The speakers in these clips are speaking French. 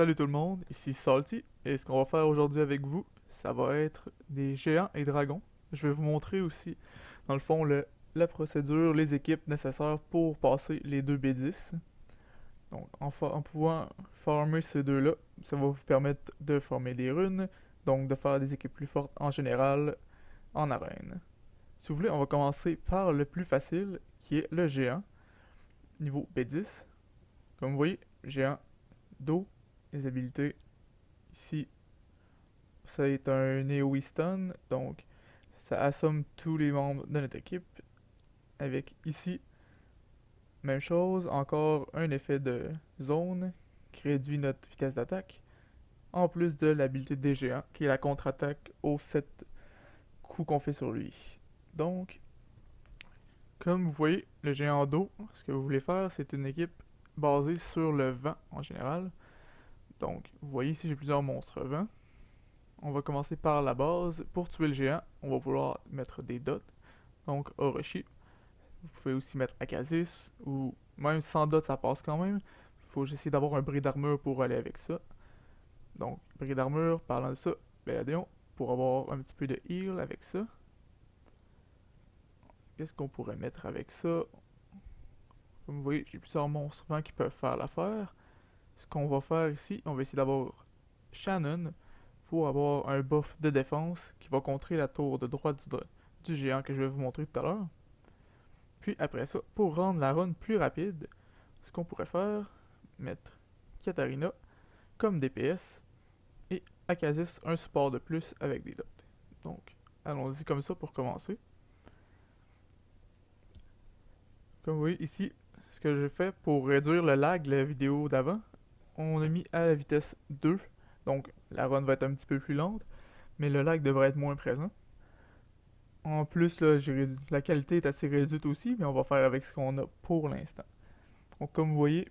Salut tout le monde, ici Salty, et ce qu'on va faire aujourd'hui avec vous, ça va être des géants et dragons. Je vais vous montrer aussi, dans le fond, la procédure, les équipes nécessaires pour passer les deux B10. Donc, en pouvant farmer ces deux-là, ça va vous permettre de former des runes, donc de faire des équipes plus fortes en général en arène. Si vous voulez, on va commencer par le plus facile, qui est le géant, niveau B10. Comme vous voyez, géant, dos, les habilités. Ici, c'est un AoE stun, donc ça assomme tous les membres de notre équipe. Avec ici, même chose, encore un effet de zone qui réduit notre vitesse d'attaque. En plus de l'habilité des géants, qui est la contre-attaque aux 7 coups qu'on fait sur lui. Donc, comme vous voyez, le géant d'eau, ce que vous voulez faire, c'est une équipe basée sur le vent en général. Donc, vous voyez ici, j'ai plusieurs monstres vent. On va commencer par la base. Pour tuer le géant, on va vouloir mettre des dots. Donc Orochi. Vous pouvez aussi mettre Akazis, ou même sans dot ça passe quand même. Il faut essayer d'avoir un bris d'armure pour aller avec ça. Donc, bris d'armure, parlant de ça, Béladéon, pour avoir un petit peu de heal avec ça. Qu'est-ce qu'on pourrait mettre avec ça? Comme vous voyez, j'ai plusieurs monstres vents qui peuvent faire l'affaire. Ce qu'on va faire ici, on va essayer d'avoir Shannon pour avoir un buff de défense qui va contrer la tour de droite du géant que je vais vous montrer tout à l'heure. Puis après ça, pour rendre la run plus rapide, ce qu'on pourrait faire, mettre Katarina comme DPS et Akazis un support de plus avec des dots. Donc, allons-y comme ça pour commencer. Comme vous voyez ici, ce que j'ai fait pour réduire le lag de la vidéo d'avant, on a mis à la vitesse 2. Donc, la run va être un petit peu plus lente, mais le lag devrait être moins présent. En plus, là, la qualité est assez réduite aussi, mais on va faire avec ce qu'on a pour l'instant. Donc, comme vous voyez,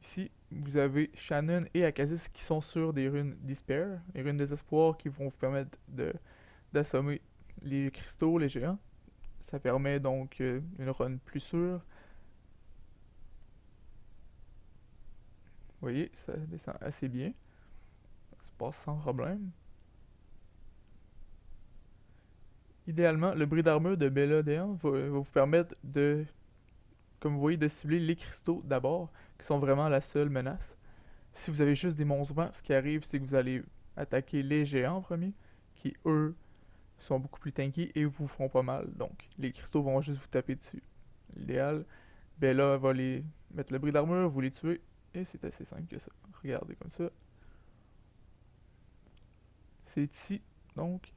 ici, vous avez Shannon et Akazis qui sont sur des runes Despair, les runes désespoir qui vont vous permettre d'assommer les cristaux, les géants. Ça permet donc une run plus sûre. Vous voyez, ça descend assez bien. Ça se passe sans problème. Idéalement, le bris d'armure de Béladéon va vous permettre de, comme vous voyez, de cibler les cristaux d'abord, qui sont vraiment la seule menace. Si vous avez juste des monstres vents, ce qui arrive, c'est que vous allez attaquer les géants en premier, qui eux sont beaucoup plus tanky et vous font pas mal. Donc, les cristaux vont juste vous taper dessus. L'idéal, Bella va les mettre le bris d'armure, vous les tuez, et c'est assez simple que ça. Regardez comme ça. C'est ici, donc,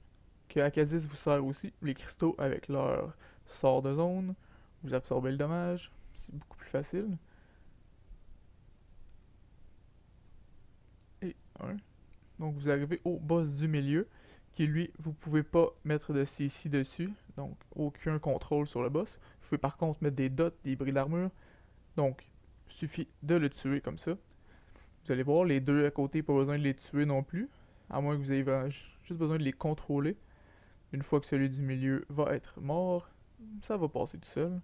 que Akazis vous sert aussi. Les cristaux, avec leur sort de zone, vous absorbez le dommage. C'est beaucoup plus facile. Et un. Donc, vous arrivez au boss du milieu, qui lui, vous pouvez pas mettre de CC dessus. Donc, aucun contrôle sur le boss. Vous pouvez par contre mettre des dots, des bris d'armure. Donc, il suffit de le tuer comme ça. Vous allez voir, les deux à côté, pas besoin de les tuer non plus. À moins que vous ayez juste besoin de les contrôler. Une fois que celui du milieu va être mort, ça va passer tout seul.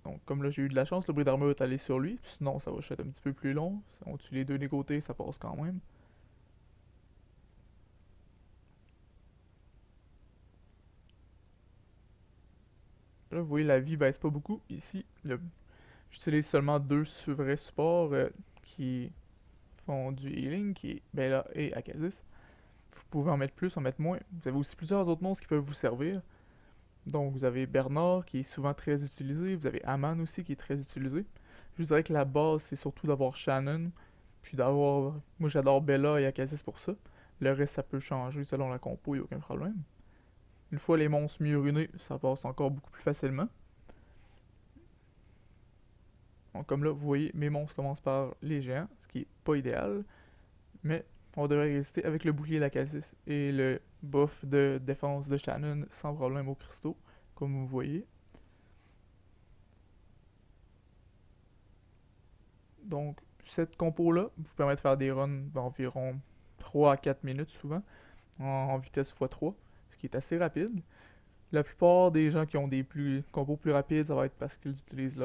Donc, comme là j'ai eu de la chance, le bris d'armure est allé sur lui. Sinon, ça va être un petit peu plus long. Si on tue les deux des côtés, ça passe quand même. Là, vous voyez, la vie baisse pas beaucoup. Ici, j'utilise seulement deux vrais supports qui font du healing, qui est Bella et Akazis. Vous pouvez en mettre plus, en mettre moins. Vous avez aussi plusieurs autres monstres qui peuvent vous servir. Donc, vous avez Bernard qui est souvent très utilisé. Vous avez Aman aussi qui est très utilisé. Je vous dirais que la base, c'est surtout d'avoir Shannon. Puis d'avoir. Moi, j'adore Bella et Akazis pour ça. Le reste, ça peut changer selon la compo, il n'y a aucun problème. Une fois les monstres mieux runés, ça passe encore beaucoup plus facilement. Donc, comme là, vous voyez, mes monstres commencent par les géants, ce qui est pas idéal. Mais on devrait résister avec le bouclier d'Akazis et le buff de défense de Shannon sans problème aux cristaux, comme vous voyez. Donc, cette compo-là vous permet de faire des runs d'environ 3 à 4 minutes souvent, en vitesse x3, ce qui est assez rapide. La plupart des gens qui ont des compos plus rapides, ça va être parce qu'ils utilisent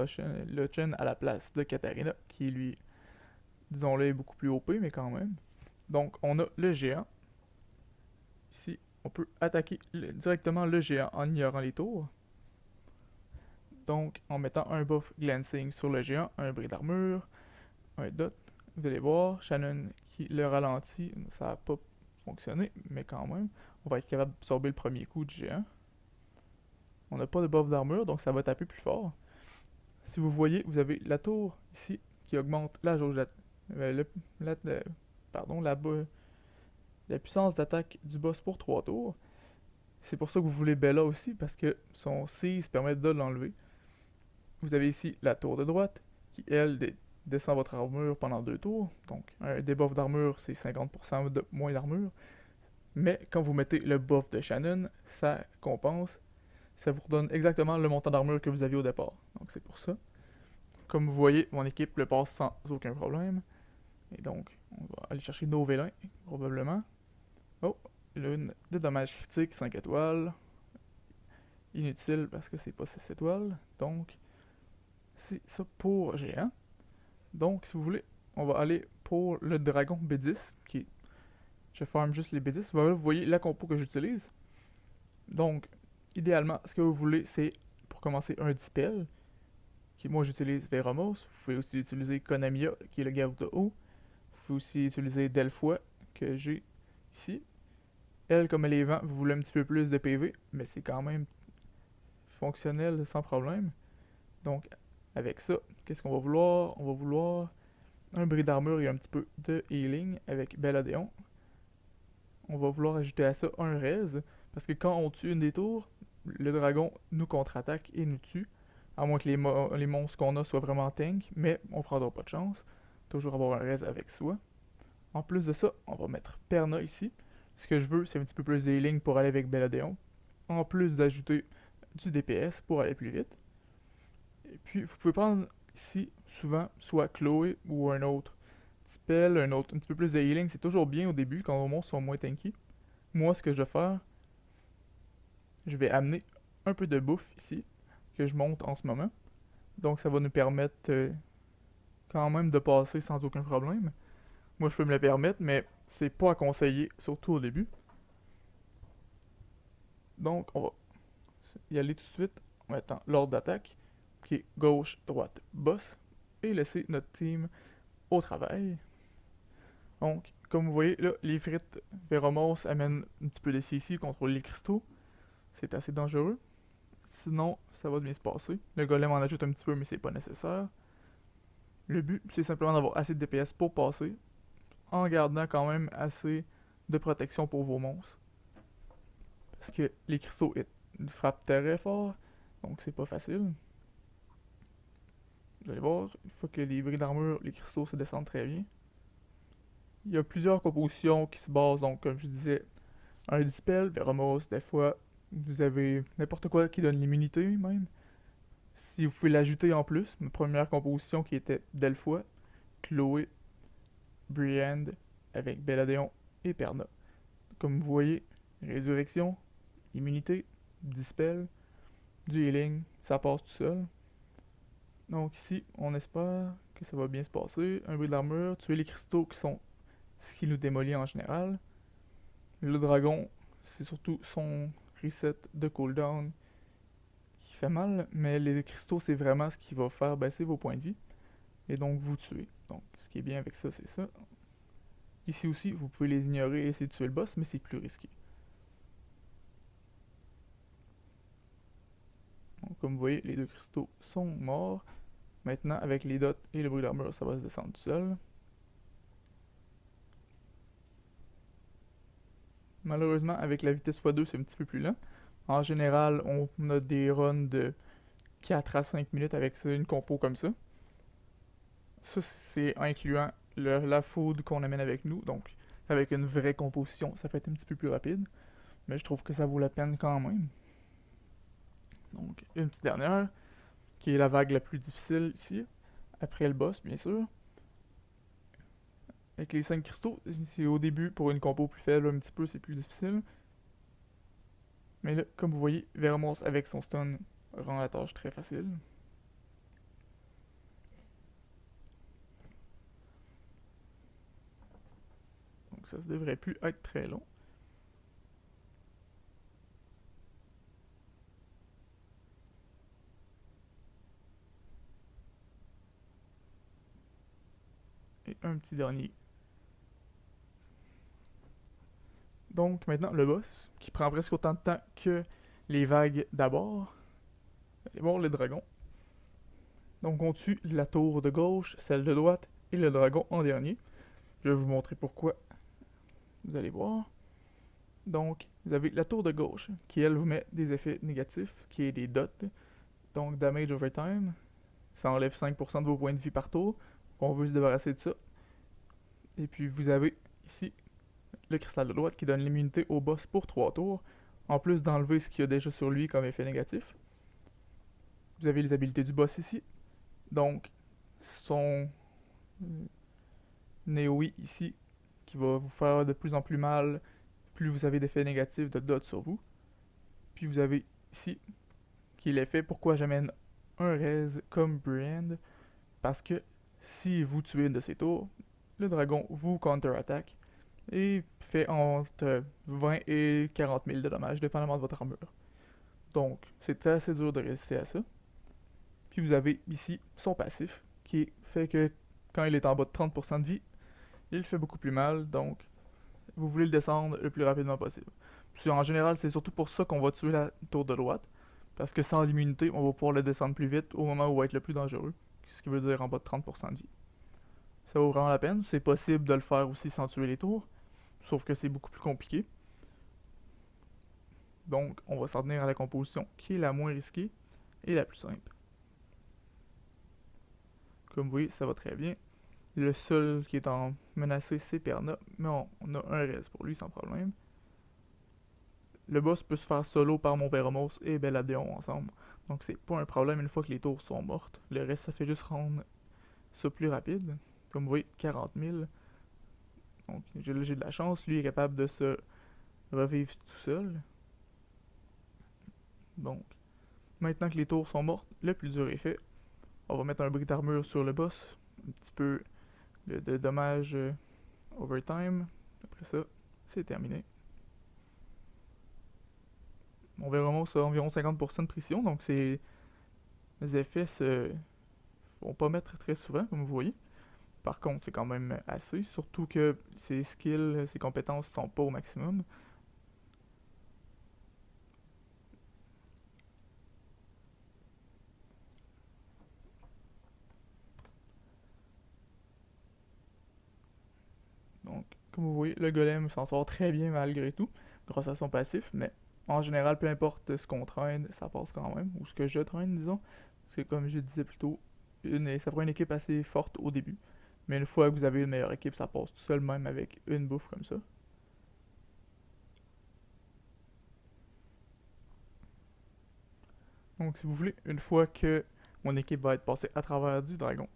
Luchen à la place de Katarina, qui lui disons-le, est beaucoup plus OP, mais quand même. Donc, on a le géant. Ici, on peut attaquer directement le géant en ignorant les tours. Donc, en mettant un buff glancing sur le géant, un bris d'armure, un dot. Vous allez voir, Shannon qui le ralentit, ça n'a pas fonctionné, mais quand même, on va être capable d'absorber le premier coup du géant. On n'a pas de buff d'armure, donc ça va taper plus fort. Si vous voyez, vous avez la tour ici qui augmente la jauge la puissance d'attaque du boss pour 3 tours. C'est pour ça que vous voulez Bella aussi, parce que son seize permet de l'enlever. Vous avez ici la tour de droite, qui elle descend votre armure pendant 2 tours. Donc un debuff d'armure, c'est 50% de moins d'armure. Mais quand vous mettez le buff de Shannon, ça compense. Ça vous redonne exactement le montant d'armure que vous aviez au départ. Donc c'est pour ça. Comme vous voyez, mon équipe le passe sans aucun problème. Et donc, on va aller chercher nos vélins, probablement. Oh, l'une de dommages critiques, 5 étoiles. Inutile parce que c'est pas 6 étoiles. Donc, c'est ça pour géant. Donc, si vous voulez, on va aller pour le dragon B10, qui est... Je farm juste les B10. Voilà, vous voyez la compo que j'utilise. Donc, idéalement, ce que vous voulez, c'est, pour commencer, un dispel. Qui, moi, j'utilise Veromos. Vous pouvez aussi utiliser Konamiya, qui est le garde de haut. Vous pouvez aussi utiliser Delphoi, que j'ai ici. Elle, comme elle est vent, vous voulez un petit peu plus de PV, mais c'est quand même fonctionnel sans problème. Donc, avec ça, qu'est-ce qu'on va vouloir? On va vouloir un bris d'armure et un petit peu de healing avec Belladeon. On va vouloir ajouter à ça un raise, parce que quand on tue une des tours, le dragon nous contre-attaque et nous tue. À moins que les monstres qu'on a soient vraiment tank, mais on prendra pas de chance. Toujours avoir un raise avec soi. En plus de ça, on va mettre Perna ici. Ce que je veux, c'est un petit peu plus de healing pour aller avec Belladeon. En plus d'ajouter du DPS pour aller plus vite. Et puis, vous pouvez prendre ici, souvent, soit Chloé ou un autre spell, un petit peu plus de healing. C'est toujours bien au début quand nos monstres sont moins tanky. Moi, ce que je vais faire, je vais amener un peu de bouffe ici, que je monte en ce moment. Donc, ça va nous permettre quand même de passer sans aucun problème. Moi, je peux me le permettre, mais c'est pas à conseiller, surtout au début. Donc, on va y aller tout de suite en mettant l'ordre d'attaque, qui est gauche, droite, boss, et laisser notre team au travail. Donc, comme vous voyez, là, les frites Veromos amènent un petit peu de CC contre les cristaux. C'est assez dangereux. Sinon, ça va bien se passer. Le golem en ajoute un petit peu, mais c'est pas nécessaire. Le but, c'est simplement d'avoir assez de DPS pour passer, en gardant quand même assez de protection pour vos monstres. Parce que les cristaux frappent très fort, donc c'est pas facile. Vous allez voir, une fois que les bris d'armure, les cristaux se descendent très bien. Il y a plusieurs compositions qui se basent, donc comme je disais, un dispel, Veromos, des fois, vous avez n'importe quoi qui donne l'immunité même. Si vous pouvez l'ajouter en plus, ma première composition qui était Delphoi, Chloé, Briand, avec Belladeon et Perna. Comme vous voyez, résurrection, immunité, dispel, du healing, ça passe tout seul. Donc ici, on espère que ça va bien se passer. Un bris d'armure, tuer les cristaux qui sont ce qui nous démolit en général. Le dragon, c'est surtout son reset de cooldown qui fait mal, mais les cristaux, c'est vraiment ce qui va faire baisser vos points de vie et donc vous tuer. Donc, ce qui est bien avec ça, c'est ça. Ici aussi, vous pouvez les ignorer et essayer de tuer le boss, mais c'est plus risqué. Donc, comme vous voyez, les deux cristaux sont morts. Maintenant, avec les dots et le bruit d'armure, ça va se descendre tout seul. Malheureusement, avec la vitesse x2, c'est un petit peu plus lent. En général, on a des runs de 4 à 5 minutes avec ça, une compo comme ça. Ça, c'est incluant la food qu'on amène avec nous. Donc, avec une vraie composition, ça peut être un petit peu plus rapide. Mais je trouve que ça vaut la peine quand même. Donc, une petite dernière, qui est la vague la plus difficile ici. Après le boss, bien sûr. Avec les 5 cristaux, c'est au début, pour une compo plus faible, un petit peu, c'est plus difficile. Mais là, comme vous voyez, Veromos avec son stun rend la tâche très facile. ça ne devrait plus être très long. Et un petit dernier. Donc maintenant, le boss, qui prend presque autant de temps que les vagues d'abord. Allez voir le dragon. Donc on tue la tour de gauche, celle de droite et le dragon en dernier. Je vais vous montrer pourquoi. Vous allez voir. Donc, vous avez la tour de gauche, qui elle vous met des effets négatifs, qui est des dots. Donc, damage over time. Ça enlève 5% de vos points de vie par tour. On veut se débarrasser de ça. Et puis, vous avez ici le cristal de droite qui donne l'immunité au boss pour 3 tours, en plus d'enlever ce qu'il y a déjà sur lui comme effet négatif. Vous avez les habilités du boss ici. Donc, son Neoi ici, qui va vous faire de plus en plus mal, plus vous avez d'effets négatifs de dots sur vous. Puis vous avez ici, qui est l'effet pourquoi j'amène un raise comme brand, parce que si vous tuez une de ces tours, le dragon vous counter-attaque et fait entre 20 et 40 000 de dommages, dépendamment de votre armure. Donc, c'est assez dur de résister à ça. Puis vous avez ici son passif, qui fait que quand il est en bas de 30% de vie, il fait beaucoup plus mal, donc vous voulez le descendre le plus rapidement possible. Puis en général, c'est surtout pour ça qu'on va tuer la tour de droite, parce que sans l'immunité, on va pouvoir le descendre plus vite au moment où il va être le plus dangereux, ce qui veut dire en bas de 30% de vie. Ça vaut vraiment la peine, c'est possible de le faire aussi sans tuer les tours, sauf que c'est beaucoup plus compliqué. Donc, on va s'en tenir à la composition qui est la moins risquée et la plus simple. Comme vous voyez, ça va très bien. Le seul qui est en menacé, c'est Perna, mais on a un reste pour lui sans problème. Le boss peut se faire solo par mon Veromos et Belladeon ensemble, donc c'est pas un problème une fois que les tours sont mortes. Le reste, ça fait juste rendre ça plus rapide. Comme vous voyez, 40 000. Donc j'ai de la chance, lui est capable de se revivre tout seul. Donc, maintenant que les tours sont mortes, le plus dur est fait. On va mettre un brick d'armure sur le boss, un petit peu de dommages overtime. Après ça, c'est terminé. On verra a environ 50% de précision, donc ces effets se vont pas mettre très souvent, comme vous voyez. Par contre, c'est quand même assez, surtout que ses skills, ses compétences sont pas au maximum. Donc, comme vous voyez, le golem s'en sort très bien malgré tout, grâce à son passif, mais en général, peu importe ce qu'on traîne, ça passe quand même, ou ce que je traîne, disons. C'est comme je disais plus tôt, ça prend une équipe assez forte au début, mais une fois que vous avez une meilleure équipe, ça passe tout seul même avec une bouffe comme ça. Donc, si vous voulez, une fois que mon équipe va être passée à travers du dragon,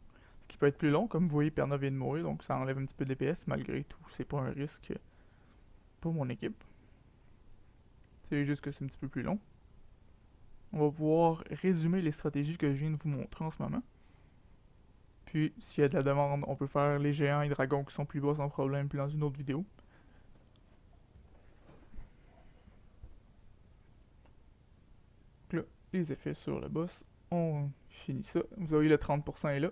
ce qui peut être plus long, comme vous voyez, Perna vient de mourir, donc ça enlève un petit peu d'DPS, malgré tout, c'est pas un risque pour mon équipe. C'est juste que c'est un petit peu plus long. On va pouvoir résumer les stratégies que je viens de vous montrer en ce moment. Puis, s'il y a de la demande, on peut faire les géants et dragons qui sont plus bas sans problème, puis dans une autre vidéo. Donc là, les effets sur le boss, on finit ça. Vous voyez le 30% est là.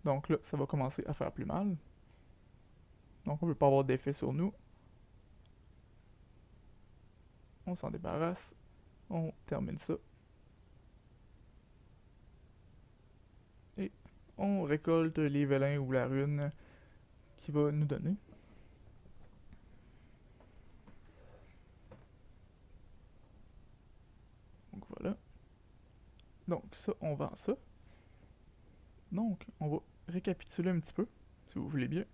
Donc là, ça va commencer à faire plus mal. Donc on ne veut pas avoir d'effet sur nous. On s'en débarrasse. On termine ça. Et on récolte les vélins ou la rune qui va nous donner. Donc voilà. Donc ça, on vend ça. Donc on va récapituler un petit peu, si vous voulez bien.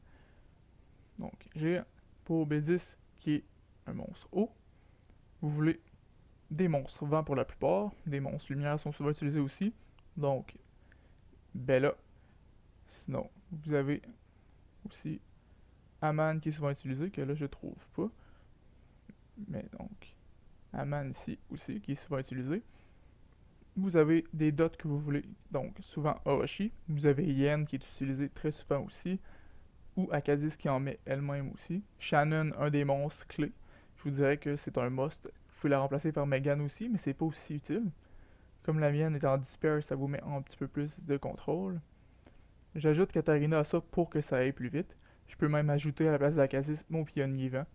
Donc j'ai pour B10 qui est un monstre eau. Vous voulez des monstres vent pour la plupart. Des monstres lumière sont souvent utilisés aussi. Donc Bella. Sinon, vous avez aussi Aman qui est souvent utilisé, que là je trouve pas. Mais donc, Aman ici aussi qui est souvent utilisé. Vous avez des dots que vous voulez, donc souvent Orochi. Vous avez Yen qui est utilisé très souvent aussi. ou Akazis qui en met elle-même aussi. Shannon, un des monstres clés. Je vous dirais que c'est un must. Vous pouvez la remplacer par Megan aussi, mais c'est pas aussi utile. Comme la mienne est en Despair, ça vous met un petit peu plus de contrôle. J'ajoute Katarina à ça pour que ça aille plus vite. Je peux même ajouter à la place d'Akazis mon pionnier vent.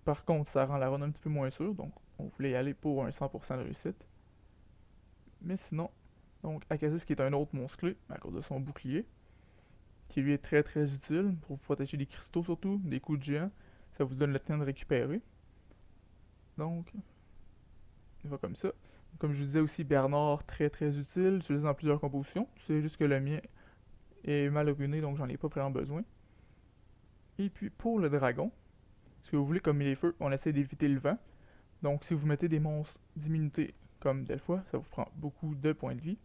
Par contre, ça rend la run un petit peu moins sûre, donc on voulait y aller pour un 100% de réussite. Mais sinon, donc Akazis qui est un autre monstre clé à cause de son bouclier, qui lui est très très utile pour vous protéger des cristaux surtout, des coups de géant. Ça vous donne le temps de récupérer. Donc, il va comme ça. Comme je vous disais aussi, Bernard, très très utile, utilisé dans plusieurs compositions. C'est juste que le mien est mal ruiné, donc j'en ai pas vraiment besoin. Et puis pour le dragon, ce que vous voulez comme les feux, on essaie d'éviter le vent. Donc si vous mettez des monstres d'immunité comme Delphois, ça vous prend beaucoup de points de vie.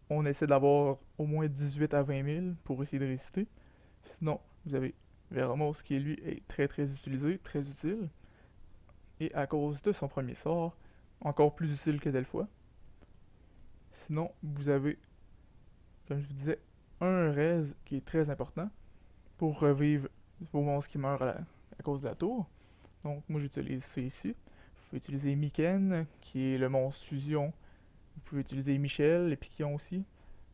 On essaie d'avoir au moins 18 à 20 000 pour essayer de résister. Sinon, vous avez Veramos qui lui est très très utilisé, très utile. Et à cause de son premier sort, encore plus utile que Delphois. Sinon, vous avez, comme je vous disais, un res qui est très important pour revivre vos monstres qui meurent à cause de la tour. Donc moi j'utilise ça ici. Vous pouvez utiliser Miken, qui est le monstre fusion. Vous pouvez utiliser Michel, les piquillons aussi.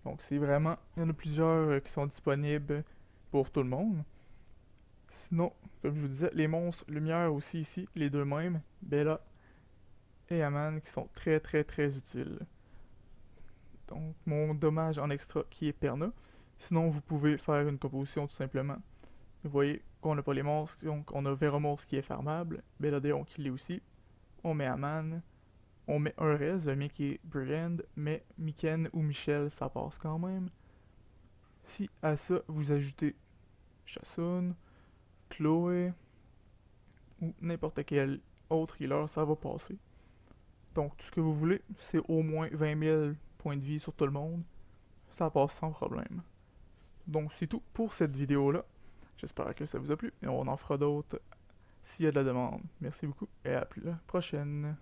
Donc c'est vraiment, il y en a plusieurs qui sont disponibles pour tout le monde. Sinon, comme je vous disais, les monstres lumière aussi ici, les deux mêmes, Bella et Aman, qui sont très très très utiles. Donc mon dommage en extra qui est Perna. Sinon vous pouvez faire une composition tout simplement. Vous voyez qu'on n'a pas les monstres, donc on a Veromors qui est farmable, Belladéon qui l'est aussi. On met Aman, on met un res, le mien qui est Brigand, mais Miken ou Michel ça passe quand même. Si à ça vous ajoutez Chassoun, Chloé ou n'importe quel autre healer, ça va passer. Donc tout ce que vous voulez, c'est au moins 20 000 points de vie sur tout le monde. Ça passe sans problème. Donc c'est tout pour cette vidéo-là. J'espère que ça vous a plu et on en fera d'autres s'il y a de la demande. Merci beaucoup et à la prochaine.